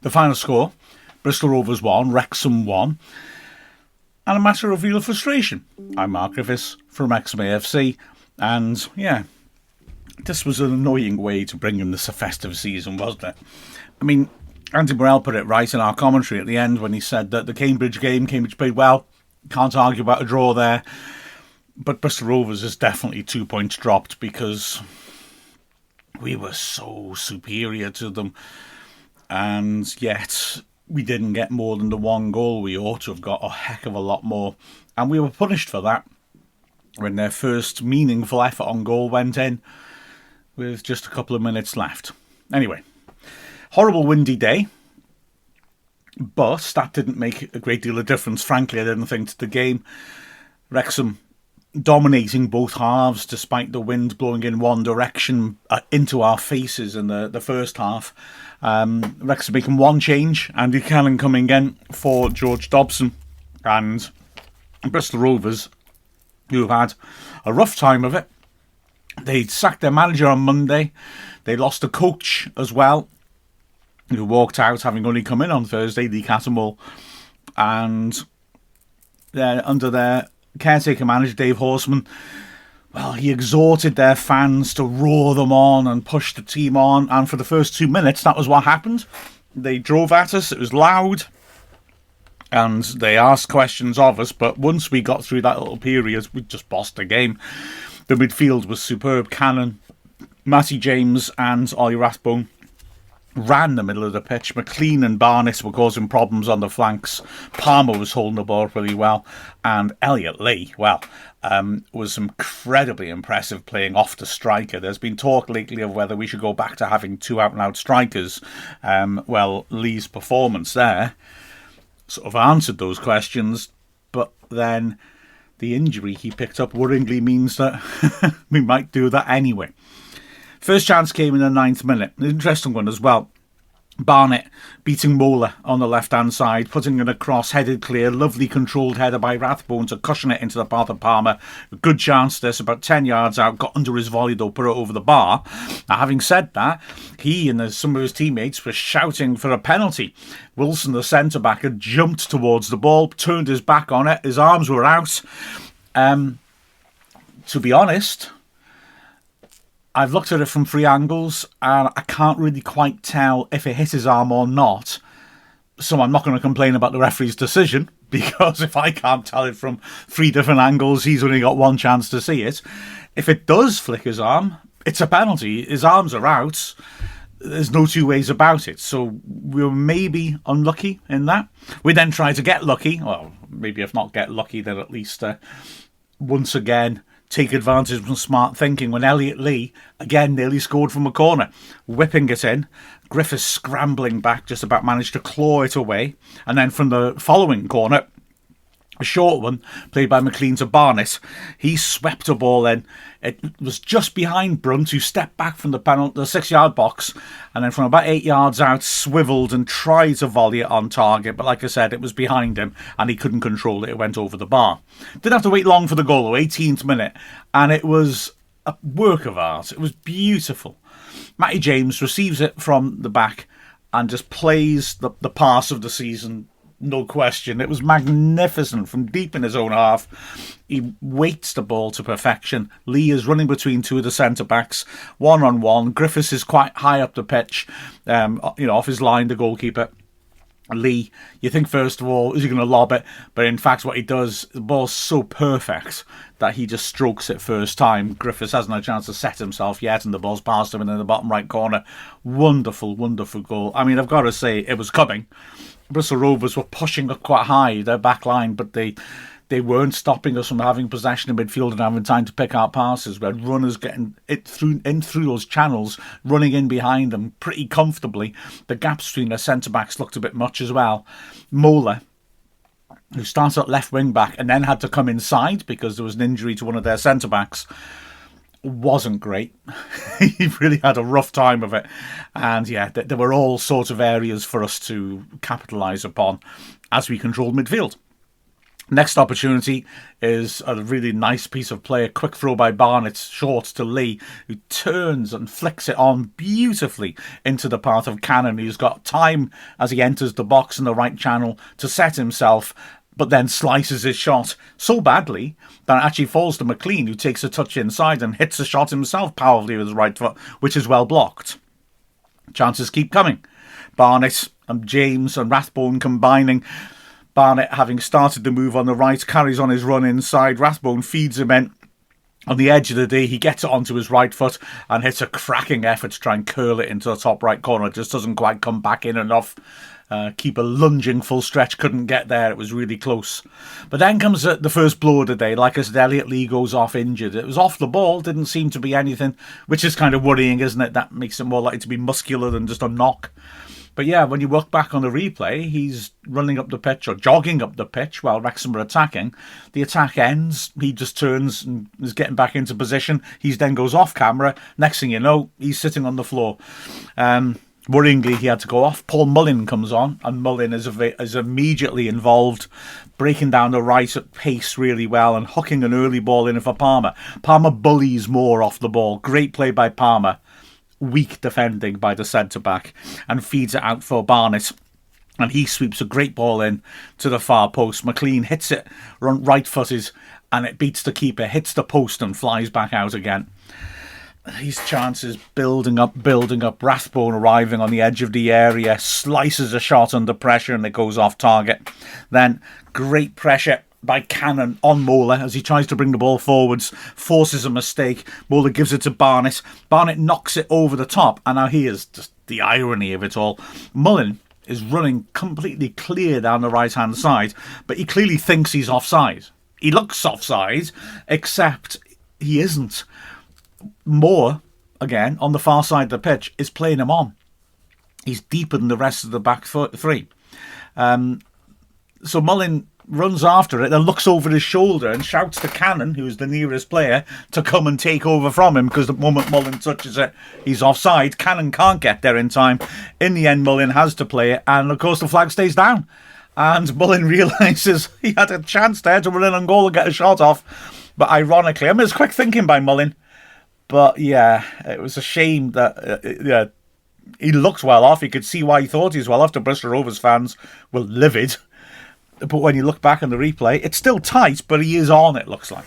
The final score, Bristol Rovers 1, Wrexham 1, and a matter of real frustration. I'm Mark Griffiths from Wrexham AFC, and yeah, this was an annoying way to bring in this festive season, wasn't it? I mean, Andy Morrell put it right in our commentary at the end when he said that the Cambridge played well, can't argue about a draw there, but Bristol Rovers is definitely 2 points dropped because we were so superior to them, and yet we didn't get more than the one goal. We ought to have got a heck of a lot more, and we were punished for that when their first meaningful effort on goal went in with just a couple of minutes left. Anyway, horrible windy day, but that didn't make a great deal of difference, frankly, I didn't think, to the game. Wrexham dominating both halves despite the wind blowing in one direction into our faces in the first half. Wrexham making one change, Andy Cannon coming in for George Dobson, and Bristol Rovers, who had a rough time of it. They sacked their manager on Monday. They lost a coach as well, who walked out having only come in on Thursday, Lee Cattermole, and they're under their caretaker manager Dave Horseman. Well, he exhorted their fans to roar them on and push the team on, and for the first 2 minutes that was what happened. They drove at us, it was loud, and they asked questions of us, but once we got through that little period, we just bossed the game. The midfield was superb. Cannon, Matty James and Ollie Rathbone ran the middle of the pitch. McLean and Barnett were causing problems on the flanks. Palmer was holding the ball really well. And Elliot Lee, was incredibly impressive playing off the striker. There's been talk lately of whether we should go back to having two out-and-out strikers. Lee's performance there sort of answered those questions. But then the injury he picked up worryingly means that we might do that anyway. First chance came in the 9th minute. An interesting one as well. Barnett beating Mola on the left-hand side, putting it across, headed clear. Lovely controlled header by Rathbone to cushion it into the path of Palmer. A good chance this, about 10 yards out. Got under his volley though, put it over the bar. Now, having said that, he and some of his teammates were shouting for a penalty. Wilson, the centre-back, had jumped towards the ball, turned his back on it. His arms were out. To be honest, I've looked at it from three angles and I can't really quite tell if it hit his arm or not. So I'm not going to complain about the referee's decision, because if I can't tell it from three different angles, he's only got one chance to see it. If it does flick his arm, it's a penalty. His arms are out. There's no two ways about it. So we were maybe unlucky in that. We then tried to get lucky. Well, maybe if not get lucky, then at least once again take advantage from smart thinking when Elliot Lee again nearly scored from a corner, whipping it in. Griffiths scrambling back, just about managed to claw it away, and then from the following corner, a short one played by McLean to Barnett. He swept a ball in. It was just behind Brunt, who stepped back from the 6-yard box, and then from about 8 yards out, swivelled and tried to volley it on target. But like I said, it was behind him, and he couldn't control it. It went over the bar. Didn't have to wait long for the goal, though, 18th minute, and it was a work of art. It was beautiful. Matty James receives it from the back and just plays the pass of the season. No question. It was magnificent from deep in his own half. He waits the ball to perfection. Lee is running between two of the centre-backs, one-on-one. Griffiths is quite high up the pitch, off his line, the goalkeeper. Lee, you think first of all, is he going to lob it? But in fact, what he does, the ball's so perfect that he just strokes it first time. Griffiths hasn't had a chance to set himself yet, and the ball's past him and in the bottom right corner. Wonderful, wonderful goal. I mean, I've got to say, it was coming. Bristol Rovers were pushing up quite high, their back line, but they weren't stopping us from having possession in midfield and having time to pick out passes. We had runners getting it through those channels, running in behind them pretty comfortably. The gaps between their centre-backs looked a bit much as well. Mola, who started at left wing-back and then had to come inside because there was an injury to one of their centre-backs, wasn't great. He really had a rough time of it. And yeah, there were all sorts of areas for us to capitalise upon as we controlled midfield. Next opportunity is a really nice piece of play. A quick throw by Barnett, short to Lee, who turns and flicks it on beautifully into the path of Cannon, who's got time as he enters the box in the right channel to set himself, but then slices his shot so badly that it actually falls to McLean, who takes a touch inside and hits the shot himself powerfully with his right foot, which is well blocked. Chances keep coming. Barnett and James and Rathbone combining. Barnett, having started the move on the right, carries on his run inside. Rathbone feeds him in. On the edge of the D, he gets it onto his right foot and hits a cracking effort to try and curl it into the top right corner. It just doesn't quite come back in enough. Keeper lunging full stretch, couldn't get there. It was really close. But then comes the first blow of the day. Like I said, Elliot Lee goes off injured. It was off the ball, didn't seem to be anything, which is kind of worrying, isn't it? That makes it more likely to be muscular than just a knock. But yeah, when you look back on the replay, he's running up the pitch or jogging up the pitch while Wrexham are attacking. The attack ends. He just turns and is getting back into position. He then goes off camera. Next thing you know, he's sitting on the floor. Worryingly, he had to go off. Paul Mullin comes on, and Mullin is immediately involved, breaking down the right at pace really well and hooking an early ball in for Palmer. Palmer bullies Moore off the ball. Great play by Palmer. Weak defending by the centre-back, and feeds it out for Barnett. And he sweeps a great ball in to the far post. McLean hits it right-footed, and it beats the keeper, hits the post and flies back out again. These chances building up. Rathbone arriving on the edge of the area, slices a shot under pressure and it goes off target. Then great pressure by Cannon on Mola as he tries to bring the ball forwards, forces a mistake. Mola gives it to Barnett. Barnett knocks it over the top, and now here's just the irony of it all. Mullin is running completely clear down the right-hand side, but he clearly thinks he's offside. He looks offside, except he isn't. Moore, again, on the far side of the pitch, is playing him on. He's deeper than the rest of the back three. So Mullin runs after it, then looks over his shoulder and shouts to Cannon, who's the nearest player, to come and take over from him, because the moment Mullin touches it, he's offside. Cannon can't get there in time. In the end, Mullin has to play it, and of course the flag stays down. And Mullin realises he had a chance there to run in on goal and get a shot off. But ironically, I mean, it's quick thinking by Mullin. But yeah, it was a shame that he looked well off. You could see why he thought he was well off. The Bristol Rovers fans were livid. But when you look back on the replay, it's still tight, but he is on, it looks like.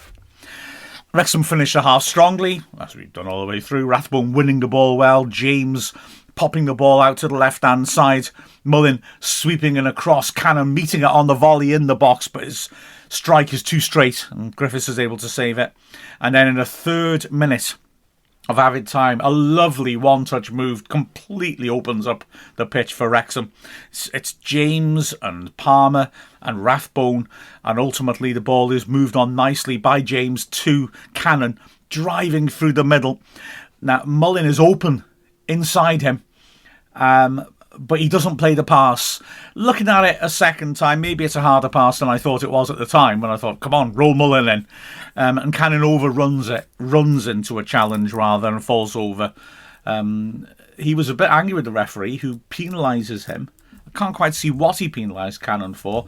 Wrexham finished the half strongly, as we've done all the way through. Rathbone winning the ball well. James popping the ball out to the left-hand side. Mullin sweeping in across. Cannon meeting it on the volley in the box, but his strike is too straight, and Griffiths is able to save it. And then in the 3rd minute of added time, a lovely one-touch move completely opens up the pitch for Wrexham. It's James and Palmer and Rathbone, and ultimately the ball is moved on nicely by James to Cannon, driving through the middle. Now, Mullin is open inside him, but he doesn't play the pass. Looking at it a second time, maybe it's a harder pass than I thought it was at the time, when I thought, come on, roll Mullin in. And Cannon overruns it, runs into a challenge rather, and falls over. He was a bit angry with the referee, who penalises him. I can't quite see what he penalised Cannon for.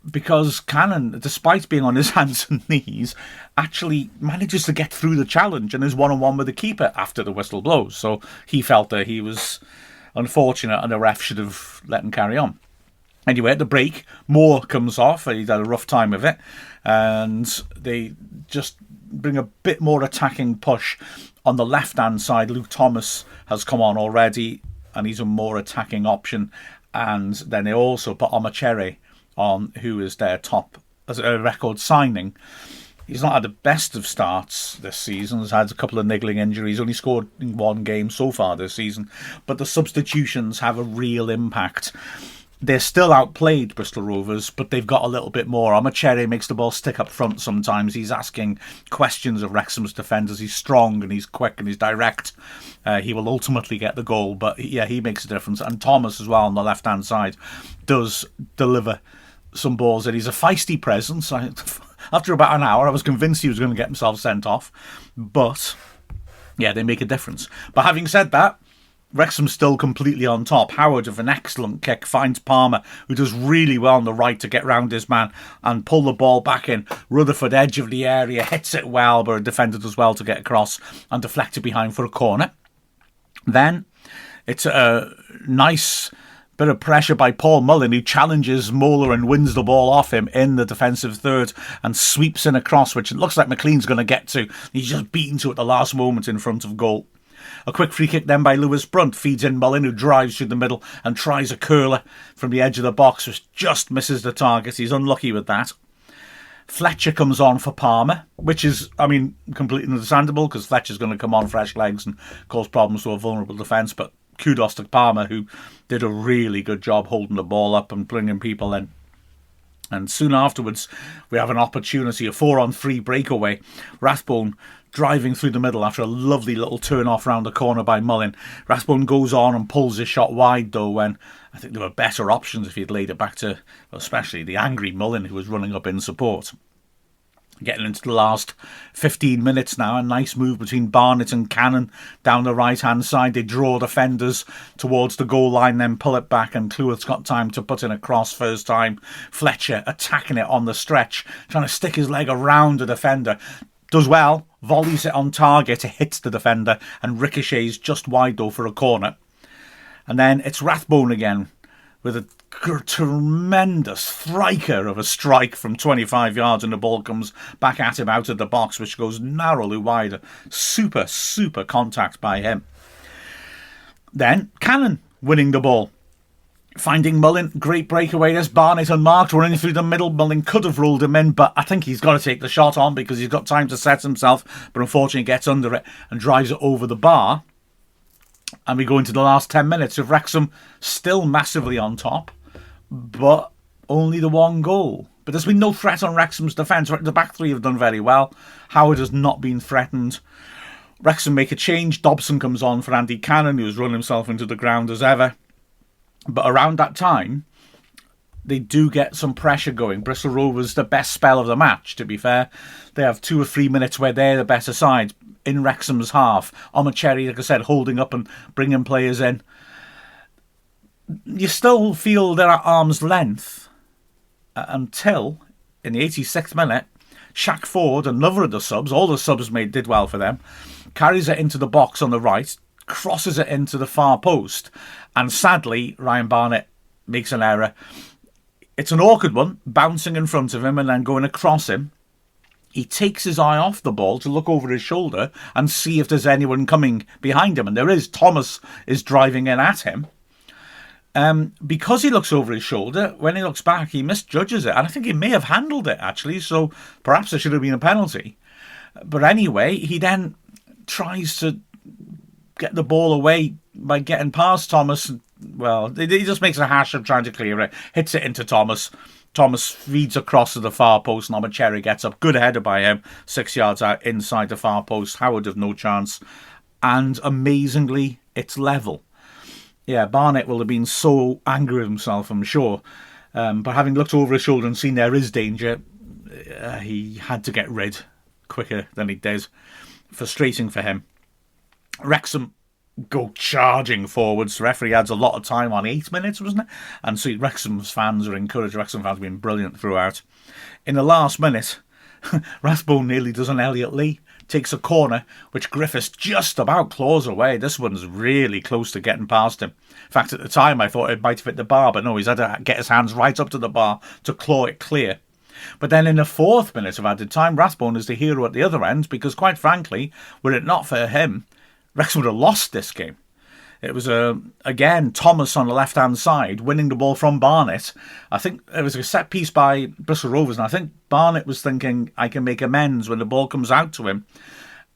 Because Cannon, despite being on his hands and knees, actually manages to get through the challenge and is one-on-one with the keeper after the whistle blows. So he felt that he was unfortunate and the ref should have let him carry on. Anyway, at the break, Moore comes off. He's had a rough time of it. And they just bring a bit more attacking push on the left-hand side. Luke Thomas has come on already, and he's a more attacking option. And then they also put Omachere on, who is their top as a record signing. He's not had the best of starts this season. He's had a couple of niggling injuries. Only scored in one game so far this season. But the substitutions have a real impact. They're still outplayed, Bristol Rovers, but they've got a little bit more. Omachere makes the ball stick up front sometimes. He's asking questions of Wrexham's defenders. He's strong and he's quick and he's direct. He will ultimately get the goal, but yeah, he makes a difference. And Thomas as well on the left-hand side does deliver some balls. And he's a feisty presence. After about an hour, I was convinced he was going to get himself sent off. But yeah, they make a difference. But having said that, Wrexham's still completely on top. Howard, with an excellent kick, finds Palmer, who does really well on the right to get round his man and pull the ball back in. Rutherford, edge of the area, hits it well, but a defender does well to get across and deflect it behind for a corner. Then it's a nice bit of pressure by Paul Mullin, who challenges Mola and wins the ball off him in the defensive third and sweeps in a cross, which it looks like McLean's going to get to. He's just beaten to at the last moment in front of goal. A quick free kick then by Lewis Brunt feeds in Mullin, who drives through the middle and tries a curler from the edge of the box, which just misses the target. He's unlucky with that. Fletcher comes on for Palmer, which is, completely understandable because Fletcher's going to come on fresh legs and cause problems to a vulnerable defence. But kudos to Palmer, who did a really good job holding the ball up and bringing people in. And soon afterwards, we have an opportunity, a 4-on-3 breakaway. Rathbone driving through the middle after a lovely little turn off round the corner by Mullin. Rathbone goes on and pulls his shot wide, though, when I think there were better options if he'd laid it back to, especially the angry Mullin, who was running up in support. Getting into the last 15 minutes now, a nice move between Barnett and Cannon down the right-hand side. They draw defenders towards the goal line, then pull it back, and Cleworth's got time to put in a cross first time. Fletcher attacking it on the stretch, trying to stick his leg around the defender. Does well, volleys it on target, it hits the defender, and ricochets just wide though for a corner. And then it's Rathbone again, with a tremendous striker of a strike from 25 yards, and the ball comes back at him out of the box, which goes narrowly wide. Super contact by him. Then Cannon winning the ball, finding Mullin. Great breakaway. There's Barnett unmarked running through the middle. Mullin could have rolled him in, but I think he's got to take the shot on because he's got time to set himself, but unfortunately gets under it and drives it over the bar. And we go into the last 10 minutes of Wrexham still massively on top, but only the one goal. But there's been no threat on Wrexham's defence. The back three have done very well. Howard has not been threatened. Wrexham make a change. Dobson comes on for Andy Cannon, who's run himself into the ground as ever. But around that time, they do get some pressure going. Bristol Rovers, the best spell of the match, to be fair. They have 2 or 3 minutes where they're the better side in Wrexham's half. Omocheri, like I said, holding up and bringing players in. You still feel they're at arm's length until, in the 86th minute, Shaq Ford, another of the subs, all the subs did well for them, carries it into the box on the right, crosses it into the far post, and sadly, Ryan Barnett makes an error. It's an awkward one, bouncing in front of him and then going across him. He takes his eye off the ball to look over his shoulder and see if there's anyone coming behind him. And there is. Thomas is driving in at him. Because he looks over his shoulder, when he looks back, he misjudges it. And I think he may have handled it, actually. So perhaps there should have been a penalty. But anyway, he then tries to get the ball away by getting past Thomas. Well, he just makes a hash of trying to clear it. Hits it into Thomas. Thomas feeds across to the far post, and Omocheri gets up. Good header by him. 6 yards out inside the far post. Howard have no chance. And amazingly, it's level. Yeah, Barnett will have been so angry with himself, I'm sure. But having looked over his shoulder and seen there is danger, he had to get rid quicker than he did. Frustrating for him. Wrexham go charging forwards. The referee adds a lot of time on, 8 minutes, wasn't it? And so Wrexham's fans are encouraged. Wrexham fans have been brilliant throughout. In the last minute, Rathbone nearly does an Elliot Lee. Takes a corner, which Griffiths just about claws away. This one's really close to getting past him. In fact, at the time, I thought it might have hit the bar, but no, he's had to get his hands right up to the bar to claw it clear. But then in the 4th minute of added time, Rathbone is the hero at the other end, because quite frankly, were it not for him, Wrexham would have lost this game. It was, again, Thomas on the left-hand side, winning the ball from Barnett. I think it was a set piece by Bristol Rovers, and I think Barnett was thinking, I can make amends when the ball comes out to him.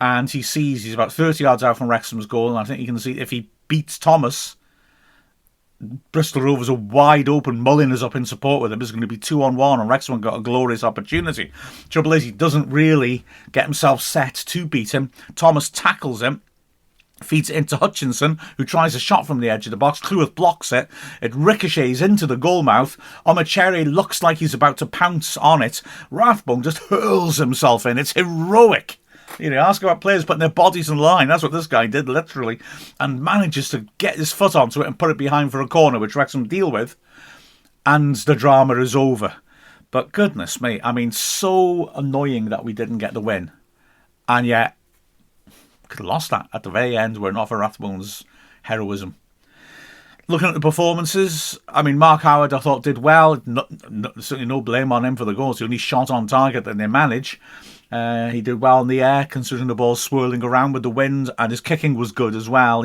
And he sees he's about 30 yards out from Wrexham's goal, and I think you can see if he beats Thomas, Bristol Rovers are wide open. Mullin is up in support with him. It's going to be 2-on-1, and Wrexham got a glorious opportunity. Trouble is, he doesn't really get himself set to beat him. Thomas tackles him. Feeds it into Hutchinson, who tries a shot from the edge of the box. Cleworth blocks it. It ricochets into the goalmouth. Omocheri looks like he's about to pounce on it. Rathbone just hurls himself in. It's heroic. Ask about players putting their bodies in line. That's what this guy did, literally, and manages to get his foot onto it and put it behind for a corner, which Wrexham deal with, and the drama is over. But goodness me, so annoying that we didn't get the win, and yet could have lost that at the very end. Were not for Rathbone's heroism. Looking at the performances, Mark Howard, I thought, did well. Certainly no blame on him for the goals. He only shot on target that they manage. He did well in the air, considering the ball swirling around with the wind, and his kicking was good as well.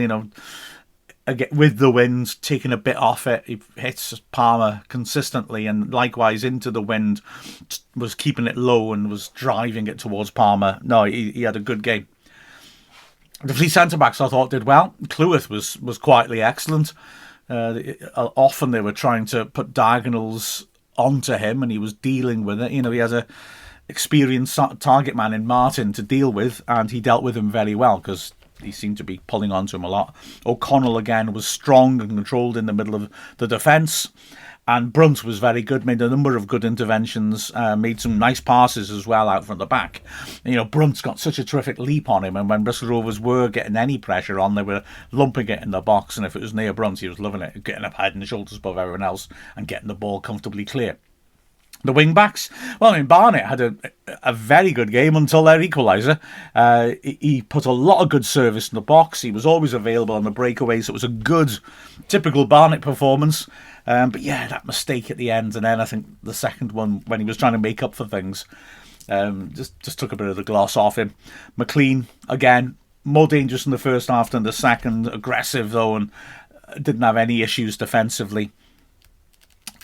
Again, with the wind, taking a bit off it, he hits Palmer consistently, and likewise into the wind, was keeping it low and was driving it towards Palmer. No, he had a good game. The three centre-backs, I thought, did well. Cleworth was quietly excellent. Often they were trying to put diagonals onto him, and he was dealing with it. He has a experienced target man in Martin to deal with, and he dealt with him very well because he seemed to be pulling onto him a lot. O'Connell again was strong and controlled in the middle of the defence, and Brunt was very good, made a number of good interventions, made some nice passes as well out from the back. Brunt's got such a terrific leap on him, and when Bristol Rovers were getting any pressure on, they were lumping it in the box, and if it was near Brunt, he was loving it, getting up head and shoulders above everyone else and getting the ball comfortably clear. The wing-backs, Barnett had a very good game until their equaliser. He put a lot of good service in the box. He was always available on the breakaways. It was a good, typical Barnett performance. But yeah, that mistake at the end, and then I think the second one, when he was trying to make up for things, just took a bit of the gloss off him. McLean, again, more dangerous in the first half than the second. Aggressive, though, and didn't have any issues defensively.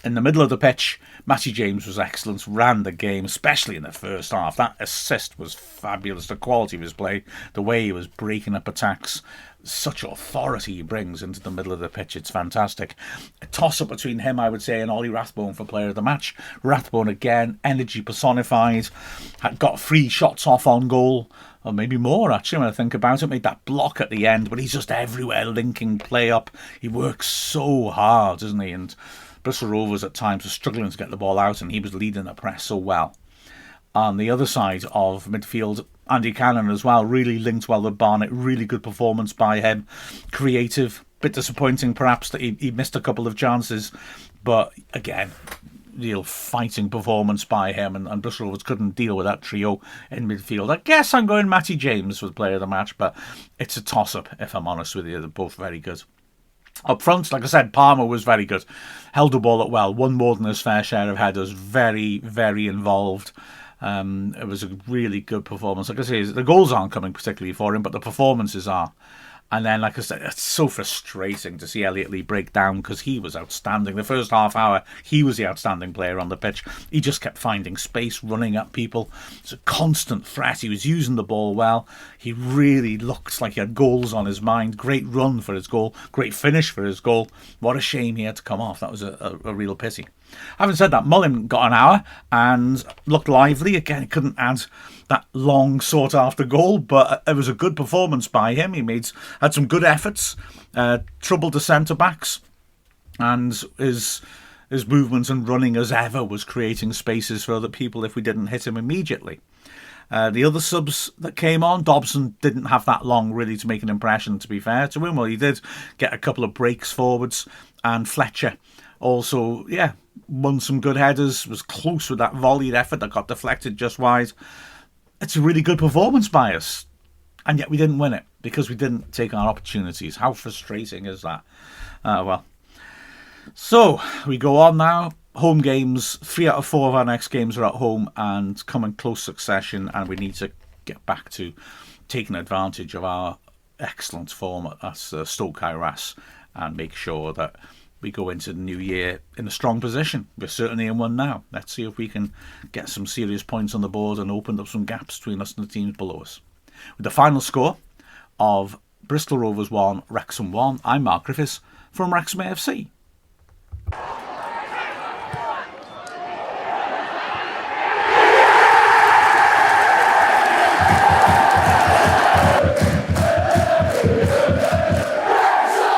In the middle of the pitch, Matty James was excellent, ran the game, especially in the first half. That assist was fabulous, the quality of his play, the way he was breaking up attacks, such authority he brings into the middle of the pitch, it's fantastic. A toss-up between him, I would say, and Ollie Rathbone for player of the match. Rathbone, again, energy personified, had got 3 shots off on goal, or maybe more actually when I think about it, made that block at the end, but he's just everywhere linking play up. He works so hard, doesn't he? And Bristol Rovers at times were struggling to get the ball out, and he was leading the press so well. On the other side of midfield, Andy Cannon as well, really linked well with Barnett. Really good performance by him. Creative. Bit disappointing perhaps that he missed a couple of chances, but again, real fighting performance by him, and Bristol Rovers couldn't deal with that trio in midfield. I guess I'm going Matty James for the player of the match, but it's a toss-up if I'm honest with you. They're both very good. Up front, like I said, Palmer was very good. Held the ball up well, won more than his fair share of headers, very, very involved. It was a really good performance. Like I say, the goals aren't coming particularly for him, but the performances are. And then, like I said, it's so frustrating to see Elliot Lee break down because he was outstanding. The first half hour, he was the outstanding player on the pitch. He just kept finding space, running at people. It's a constant threat. He was using the ball well. He really looked like he had goals on his mind. Great run for his goal. Great finish for his goal. What a shame he had to come off. That was a real pity. Having said that, Mullin got an hour and looked lively. Again, he couldn't add that long sought-after goal, but it was a good performance by him. He had some good efforts, troubled the centre-backs, and his movement and running as ever was creating spaces for other people if we didn't hit him immediately. The other subs that came on, Dobson didn't have that long really to make an impression, to be fair to him. Well, he did get a couple of breaks forwards, and Fletcher also, won some good headers, was close with that volleyed effort that got deflected just wide. It's a really good performance by us, and yet we didn't win it because we didn't take our opportunities. How frustrating is that? So we go on now. Home games, 3 out of 4 of our next games are at home and come in close succession, and we need to get back to taking advantage of our excellent form at Stoke Iras and make sure that we go into the new year in a strong position. We're certainly in one now. Let's see if we can get some serious points on the board and open up some gaps between us and the teams below us. With the final score of Bristol Rovers 1, Wrexham 1, I'm Mark Griffiths from Wrexham AFC.